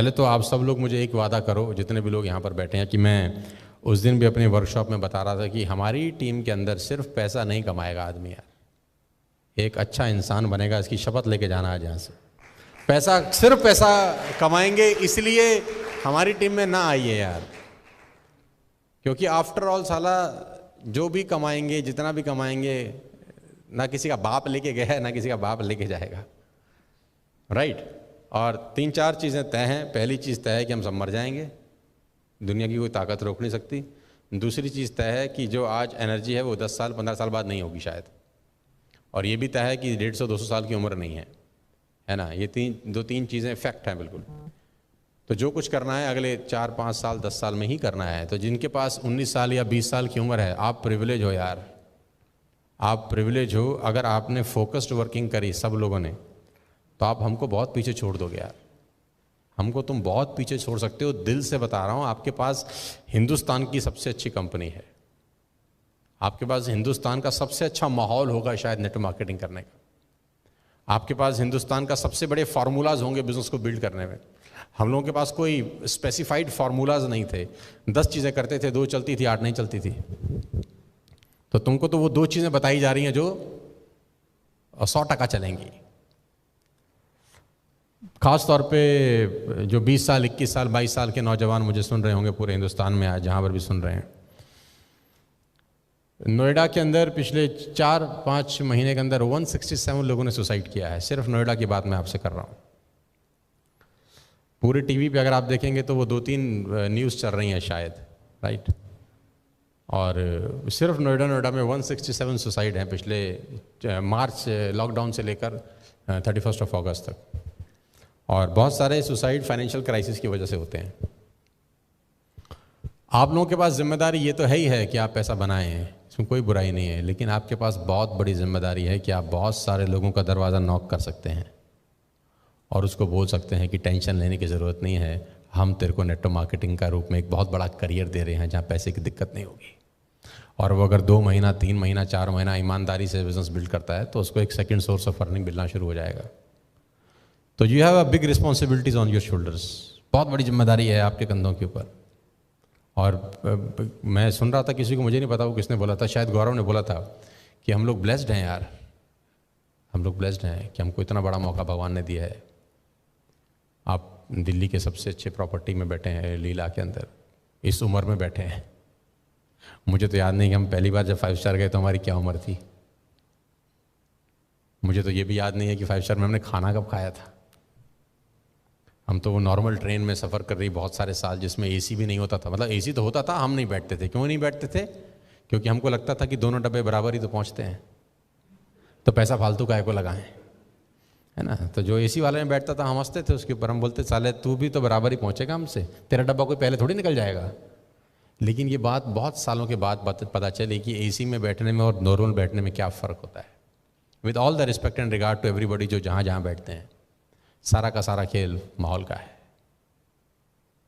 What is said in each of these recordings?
पहले तो आप सब लोग मुझे एक वादा करो, जितने भी लोग यहाँ पर बैठे हैं, कि मैं उस दिन भी अपने वर्कशॉप में बता रहा था कि हमारी टीम के अंदर सिर्फ पैसा नहीं कमाएगा आदमी यार, एक अच्छा इंसान बनेगा, इसकी शपथ लेके जाना आज यहाँ से। सिर्फ पैसा कमाएंगे इसलिए हमारी टीम में ना आइए यार, क्योंकि आफ्टर ऑल साला जो भी कमाएंगे, जितना भी कमाएंगे, ना किसी का बाप लेके गया है ना किसी का बाप लेके जाएगा, राइट। और 3-4 चीज़ें तय हैं। पहली चीज़ तय है कि हम सब मर जाएंगे, दुनिया की कोई ताकत रोक नहीं सकती। दूसरी चीज़ तय है कि जो आज एनर्जी है वो 10 साल 15 साल बाद नहीं होगी शायद। और ये भी तय है कि 150-200 साल की उम्र नहीं है ना। ये 3 चीज़ें फैक्ट हैं बिल्कुल। तो जो कुछ करना है अगले 4-5 साल 10 साल में ही करना है। तो जिनके पास 19 साल या 20 साल की उम्र है, आप प्रिविलेज हो यार, आप प्रिविलेज हो। अगर आपने फोकस्ड वर्किंग करी सब लोगों ने, तो आप हमको बहुत पीछे छोड़ दोगे यार, हमको तुम बहुत पीछे छोड़ सकते हो। दिल से बता रहा हूँ, आपके पास हिंदुस्तान की सबसे अच्छी कंपनी है, आपके पास हिंदुस्तान का सबसे अच्छा माहौल होगा शायद नेटवर्क मार्केटिंग करने का, आपके पास हिंदुस्तान का सबसे बड़े फार्मूलाज होंगे बिजनेस को बिल्ड करने में। हम लोगों के पास कोई स्पेसिफाइड फार्मूलाज नहीं थे, 10 चीज़ें करते थे, 2 चलती थी, 8 नहीं चलती थी। तो तुमको तो वो 2 चीज़ें बताई जा रही हैं जो 100% चलेंगी। खास तौर पे जो 20 साल 21 साल 22 साल के नौजवान मुझे सुन रहे होंगे पूरे हिंदुस्तान में, आज जहाँ पर भी सुन रहे हैं, नोएडा के अंदर पिछले 4-5 महीने के अंदर 167 लोगों ने सुसाइड किया है। सिर्फ नोएडा की बात मैं आपसे कर रहा हूँ। पूरे टीवी पे अगर आप देखेंगे तो वो 2-3 न्यूज़ चल रही हैं शायद, राइट। और सिर्फ नोएडा में 167 सुसाइड हैं पिछले मार्च लॉकडाउन से लेकर 31 अगस्त तक। और बहुत सारे सुसाइड फाइनेंशियल क्राइसिस की वजह से होते हैं। आप लोगों के पास जिम्मेदारी ये तो है ही है कि आप पैसा बनाएं, इसमें कोई बुराई नहीं है, लेकिन आपके पास बहुत बड़ी जिम्मेदारी है कि आप बहुत सारे लोगों का दरवाज़ा नॉक कर सकते हैं और उसको बोल सकते हैं कि टेंशन लेने की ज़रूरत नहीं है, हम तेरे को नेटवर्क मार्केटिंग का रूप में एक बहुत बड़ा करियर दे रहे हैं जहाँ पैसे की दिक्कत नहीं होगी। और वो अगर 2 महीना 3 महीना 4 महीना ईमानदारी से बिजनेस बिल्ड करता है तो उसको एक सेकंड सोर्स ऑफ अर्निंग मिलना शुरू हो जाएगा। तो you have a big responsibilities on your shoulders, बहुत बड़ी जिम्मेदारी है आपके कंधों के ऊपर। और मैं सुन रहा था किसी को, मुझे नहीं पता वो किसने बोला था, शायद गौरव ने बोला था कि हम लोग ब्लेस्ड हैं यार, हम लोग ब्लेस्ड हैं कि हमको इतना बड़ा मौका भगवान ने दिया है। आप दिल्ली के सबसे अच्छे प्रॉपर्टी में बैठे हैं, लीला के अंदर, इस उम्र में बैठे हैं। मुझे तो याद नहीं कि हम पहली बार जब 5 स्टार गए तो हमारी क्या उम्र थी। मुझे तो ये भी याद नहीं है कि 5 स्टार में हमने खाना कब खाया था। हम तो वो नॉर्मल ट्रेन में सफ़र कर रही बहुत सारे साल, जिसमें एसी भी नहीं होता था। मतलब एसी तो होता था, हम नहीं बैठते थे। क्यों नहीं बैठते थे? क्योंकि हमको लगता था कि दोनों डब्बे बराबर ही तो पहुंचते हैं, तो पैसा फालतू काहे को लगाएं, है ना। तो जो एसी वाले में बैठता था हम हंसते थे उसके ऊपर, हम बोलते साले तू भी तो बराबर ही पहुंचेगा हमसे, तेरा डब्बा कोई पहले थोड़ी निकल जाएगा। लेकिन ये बात बहुत सालों के बाद पता चली कि एसी में बैठने में और नॉर्मल बैठने में क्या फ़र्क होता है। With all the respect and regard to everybody जो जहाँ जहाँ बैठते हैं, सारा का सारा खेल माहौल का है।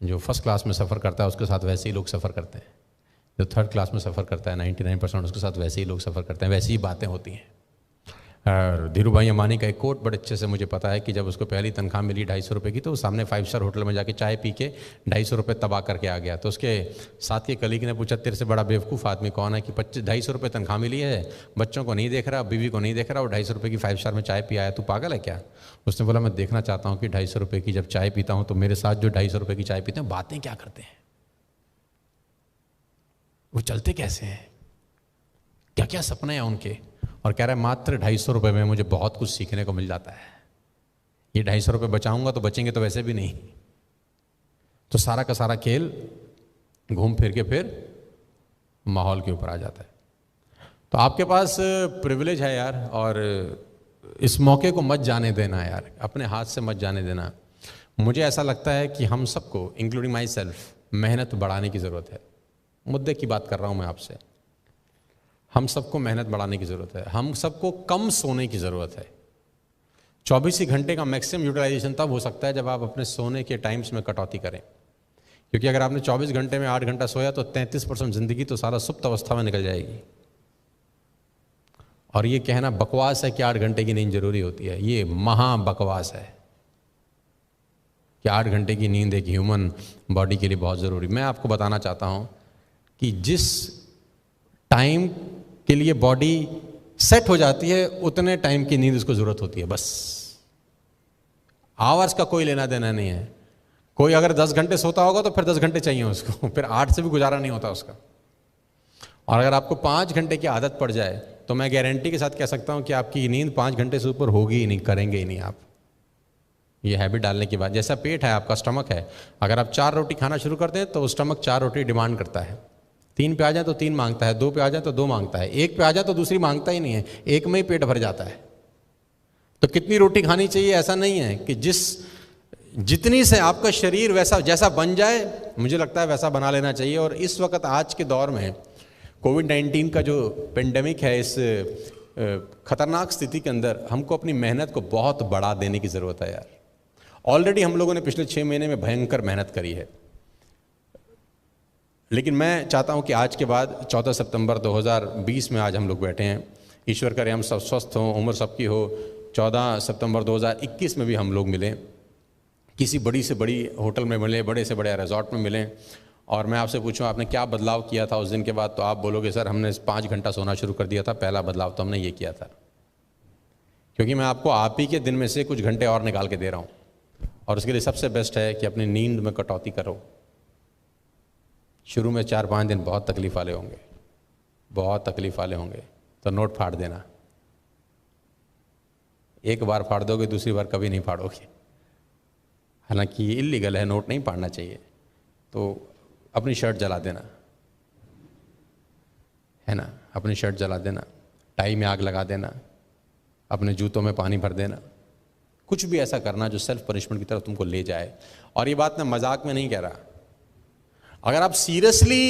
जो फर्स्ट क्लास में सफ़र करता है उसके साथ वैसे ही लोग सफ़र करते हैं, जो थर्ड क्लास में सफ़र करता है 99% उसके साथ वैसे ही लोग सफ़र करते हैं, वैसी ही बातें होती हैं। और धीरू भाई अंबानी का एक कोट बड़े अच्छे से मुझे पता है कि जब उसको पहली तनख्वाह मिली 250 रुपये की, तो वो सामने 5 स्टार होटल में जाके चाय पी के 250 रुपये तबाह करके आ गया। तो उसके साथ के कलीग ने पूछा तेरे से बड़ा बेवकूफ़ आदमी कौन है कि 250 रुपये तनख्वाह मिली है, बच्चों को नहीं देख रहा, बीवी को नहीं देख रहा, और 250 रुपये की 5 स्टार में चाय पी आया, तू पागल है क्या? उसने बोला मैं देखना चाहता हूँ कि 250 रुपये की जब चाय पीता हूँ तो मेरे साथ जो 250 रुपये की चाय पीते हैं बातें क्या करते हैं, वो चलते कैसे हैं, क्या क्या सपने हैं उनके। और कह रहा है मात्र 250 रुपये में मुझे बहुत कुछ सीखने को मिल जाता है। ये 250 रुपये बचाऊंगा तो बचेंगे तो वैसे भी नहीं। तो सारा का सारा खेल घूम फिर के फिर माहौल के ऊपर आ जाता है। तो आपके पास प्रिविलेज है यार, और इस मौके को मत जाने देना यार, अपने हाथ से मत जाने देना। मुझे ऐसा लगता है कि हम सबको, इंक्लूडिंग माई सेल्फ, मेहनत बढ़ाने की ज़रूरत है। मुद्दे की बात कर रहा हूँ मैं आपसे। हम सबको मेहनत बढ़ाने की ज़रूरत है, हम सबको कम सोने की ज़रूरत है। 24 ही घंटे का मैक्सिमम यूटिलाइजेशन तब हो सकता है जब आप अपने सोने के टाइम्स में कटौती करें। क्योंकि अगर आपने 24 घंटे में 8 घंटा सोया तो 33% ज़िंदगी तो सारा सुप्त अवस्था में निकल जाएगी। और ये कहना बकवास है कि 8 घंटे की नींद जरूरी होती है, ये महा बकवास है। कि 8 घंटे की नींद एक ह्यूमन बॉडी के लिए बहुत ज़रूरी। मैं आपको बताना चाहता हूँ कि जिस टाइम के लिए बॉडी सेट हो जाती है उतने टाइम की नींद उसको ज़रूरत होती है, बस। आवर्स का कोई लेना देना नहीं है। कोई अगर 10 घंटे सोता होगा तो फिर 10 घंटे चाहिए उसको, फिर 8 से भी गुजारा नहीं होता उसका। और अगर आपको 5 घंटे की आदत पड़ जाए तो मैं गारंटी के साथ कह सकता हूं कि आपकी नींद 5 घंटे से ऊपर होगी ही नहीं, करेंगे ही नहीं आप। ये हैबिट डालने के बाद, जैसा पेट है आपका, स्टमक है, अगर आप 4 रोटी खाना शुरू करते हैं तो वो स्टमक 4 रोटी डिमांड करता है। 3 पे आ जाए तो 3 मांगता है, 2 पे आ जाए तो 2 मांगता है, 1 पे आ जाए तो दूसरी मांगता ही नहीं है, एक में ही पेट भर जाता है। तो कितनी रोटी खानी चाहिए, ऐसा नहीं है कि जितनी से आपका शरीर वैसा जैसा बन जाए, मुझे लगता है वैसा बना लेना चाहिए। और इस वक्त आज के दौर में कोविड-19 का जो पेंडेमिक है, इस खतरनाक स्थिति के अंदर हमको अपनी मेहनत को बहुत बढ़ा देने की ज़रूरत है यार। ऑलरेडी हम लोगों ने पिछले 6 महीने में भयंकर मेहनत करी है, लेकिन मैं चाहता हूं कि आज के बाद 14 सितंबर 2020 में आज हम लोग बैठे हैं, ईश्वर करे हम सब स्वस्थ हों, उम्र सबकी हो। 14 सितंबर 2021 में भी हम लोग मिलें, किसी बड़ी से बड़ी होटल में मिलें, बड़े से बड़े रिजॉर्ट में मिलें, और मैं आपसे पूछूं आपने क्या बदलाव किया था उस दिन के बाद, तो आप बोलोगे सर हमने 5 घंटा सोना शुरू कर दिया था, पहला बदलाव तो हमने ये किया था। क्योंकि मैं आपको आप ही के दिन में से कुछ घंटे और निकाल के दे रहा हूँ, और उसके लिए सबसे बेस्ट है कि अपनी नींद में कटौती करो। शुरू में 4-5 दिन बहुत तकलीफ वाले होंगे, बहुत तकलीफ वाले होंगे, तो नोट फाड़ देना। एक बार फाड़ दोगे, दूसरी बार कभी नहीं फाड़ोगे। हालांकि ये इलीगल है, नोट नहीं फाड़ना चाहिए। तो अपनी शर्ट जला देना, है ना, अपनी शर्ट जला देना, टाई में आग लगा देना, अपने जूतों में पानी भर देना, कुछ भी ऐसा करना जो सेल्फ पनिशमेंट की तरफ तुमको ले जाए। और ये बात मैं मजाक में नहीं कह रहा। अगर आप सीरियसली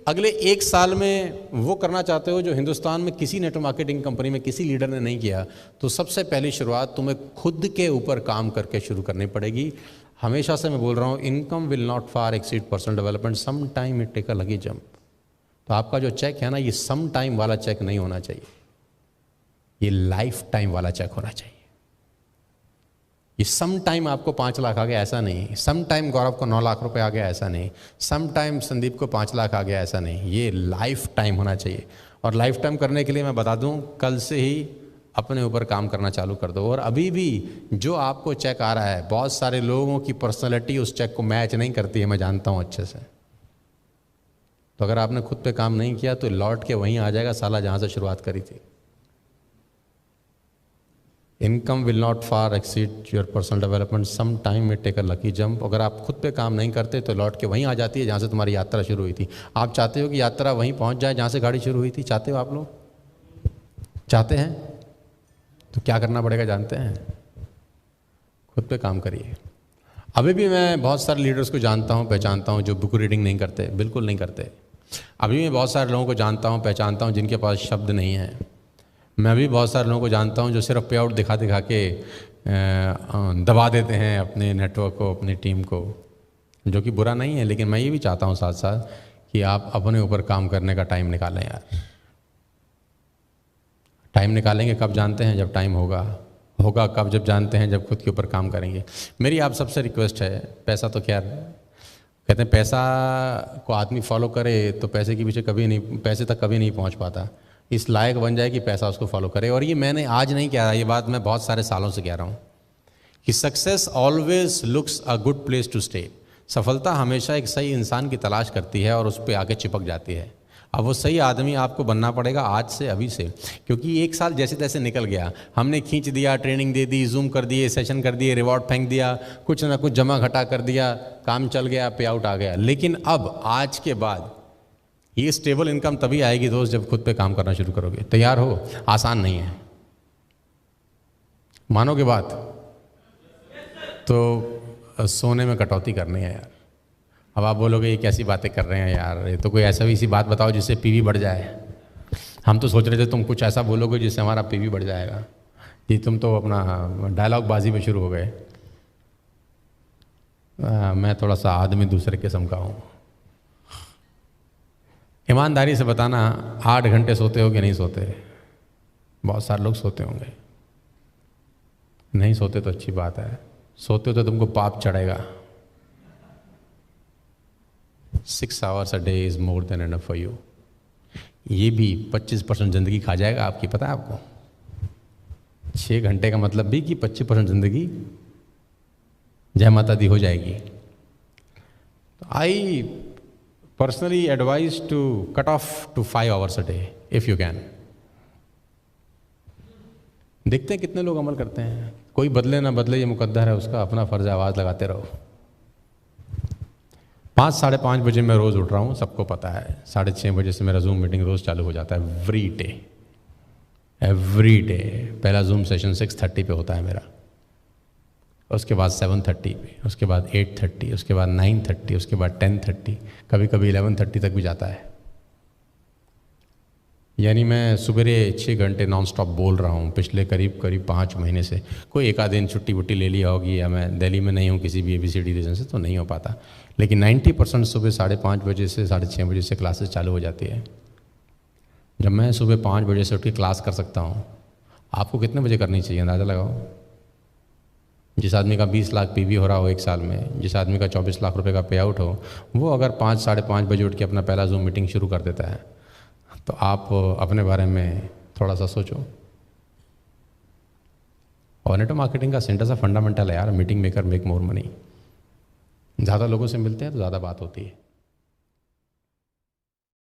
अगले 1 साल में वो करना चाहते हो जो हिंदुस्तान में किसी नेटवर्क मार्केटिंग कंपनी में किसी लीडर ने नहीं किया, तो सबसे पहली शुरुआत तुम्हें खुद के ऊपर काम करके शुरू करनी पड़ेगी। हमेशा से मैं बोल रहा हूँ, income will not far exceed personal development, some time it take a lucky jump. तो आपका जो चेक है ना, ये सम टाइम वाला चेक नहीं होना चाहिए, ये लाइफ टाइम वाला चेक होना चाहिए। ये सम टाइम आपको 5 लाख आ गया ऐसा नहीं, सम टाइम गौरव को 9 लाख रुपए आ गया ऐसा नहीं, सम टाइम संदीप को 5 लाख आ गया ऐसा नहीं, ये लाइफ टाइम होना चाहिए। और लाइफ टाइम करने के लिए मैं बता दूं, कल से ही अपने ऊपर काम करना चालू कर दो। और अभी भी जो आपको चेक आ रहा है, बहुत सारे लोगों की पर्सनैलिटी उस चेक को मैच नहीं करती है, मैं जानता हूँ अच्छे से। तो अगर आपने खुद पे काम नहीं किया तो लौट के वहीं आ जाएगा साला जहाँ से शुरुआत करी थी। Income will not far exceed your personal development, some time it take a lucky jump. अगर आप खुद पे काम नहीं करते तो लौट के वहीं आ जाती है जहाँ से तुम्हारी यात्रा शुरू हुई थी। आप चाहते हो कि यात्रा वहीं पहुँच जाए जहाँ से गाड़ी शुरू हुई थी? चाहते हो आप लोग? चाहते हैं? तो क्या करना पड़ेगा जानते हैं? खुद पे काम करिए। अभी भी मैं बहुत सारे लीडर्स को जानता हूँ, पहचानता हूँ जो बुक रीडिंग नहीं करते, बिल्कुल नहीं करते। अभी मैं बहुत सारे लोगों को जानता हूँ, पहचानता हूँ जिनके पास शब्द नहीं है। मैं भी बहुत सारे लोगों को जानता हूँ जो सिर्फ पे आउट दिखा दिखा के दबा देते हैं अपने नेटवर्क को, अपनी टीम को, जो कि बुरा नहीं है। लेकिन मैं ये भी चाहता हूँ साथ साथ कि आप अपने ऊपर काम करने का टाइम निकालें यार। टाइम निकालेंगे कब जानते हैं? जब टाइम होगा। होगा कब? जब जानते हैं जब खुद के ऊपर काम करेंगे। मेरी आप सबसे रिक्वेस्ट है, पैसा तो खैर कहते हैं पैसा को आदमी फॉलो करे तो पैसे के पीछे कभी नहीं, पैसे तक कभी नहीं पहुंच पाता। इस लायक बन जाए कि पैसा उसको फॉलो करे। और ये मैंने आज नहीं कह रहा, ये बात मैं बहुत सारे सालों से कह रहा हूँ कि success always looks a good place to stay. सफलता हमेशा एक सही इंसान की तलाश करती है और उस पर आके चिपक जाती है। अब वो सही आदमी आपको बनना पड़ेगा आज से, अभी से, क्योंकि 1 साल जैसे तैसे निकल गया। हमने खींच दिया, ट्रेनिंग दे दी, जूम कर दिए, सेशन कर दिए, रिवॉर्ड फेंक दिया, कुछ ना कुछ जमा घटा कर दिया, काम चल गया, पे आउट आ गया। लेकिन अब आज के बाद ये स्टेबल इनकम तभी आएगी दोस्त जब खुद पे काम करना शुरू करोगे। तैयार हो? आसान नहीं है, मानोगे बात? तो सोने में कटौती करनी है यार। अब आप बोलोगे ये कैसी बातें कर रहे हैं यार, ये तो कोई ऐसा भी सी बात बताओ जिससे पीवी बढ़ जाए। हम तो सोच रहे थे तुम कुछ ऐसा बोलोगे जिससे हमारा पीवी बढ़ जाएगा। जी तुम तो अपना डायलॉग बाजी में शुरू हो गए। मैं थोड़ा सा आदमी दूसरे किस्म का हूँ। ईमानदारी से बताना, 8 घंटे सोते हो कि नहीं सोते? बहुत सारे लोग सोते होंगे, नहीं सोते तो अच्छी बात है। सोते हो तो तुमको पाप चढ़ेगा। 6 hours a day is more than enough for you। ये भी 25% ज़िंदगी खा जाएगा आपकी, पता है आपको? 6 घंटे का मतलब भी कि 25% ज़िंदगी जय माता दी हो जाएगी। I personally advise to cut off to 5 hours a day if you can. देखते हैं कितने लोग अमल करते हैं। कोई बदले ना बदले ये मुकद्दर है उसका, अपना फ़र्ज़ आवाज़ लगाते रहो। 5 साढ़े 5 बजे मैं रोज़ उठ रहा हूँ, सबको पता है। 6:30 बजे से मेरा जूम मीटिंग रोज़ चालू हो जाता है, एवरी डे। पहला जूम सेशन 6:30 पे होता है मेरा, उसके बाद 7:30 पे, उसके बाद 8:30, उसके बाद 9:30, उसके बाद 10:30, कभी कभी 11:30 तक भी जाता है। यानी मैं सुबह 6 घंटे नॉन स्टॉप बोल रहा हूँ पिछले करीब 5 महीने से। कोई एक आध दिन छुट्टी वुट्टी ले लिया होगी, या मैं दिल्ली में नहीं हूँ किसी भी ABCD रीज़न से, तो नहीं हो पाता। लेकिन 90% सुबह 5:30 बजे से 6:30 बजे से क्लासेस चालू हो जाती है। जब मैं सुबह 5 बजे से उठ के क्लास कर सकता हूँ, आपको कितने बजे करनी चाहिए अंदाज़ा लगाओ। जिस आदमी का 20 लाख PV हो रहा हो एक साल में, जिस आदमी का 24 लाख रुपए का पे आउट हो, वो अगर 5 साढ़े 5 बजे उठ के अपना पहला जूम मीटिंग शुरू कर देता है, तो आप अपने बारे में थोड़ा सा सोचो। और नेटवर्क मार्केटिंग का सेंटर सा फंडामेंटल है यार, meeting maker make more money. ज़्यादा लोगों से मिलते हैं तो ज़्यादा बात होती है।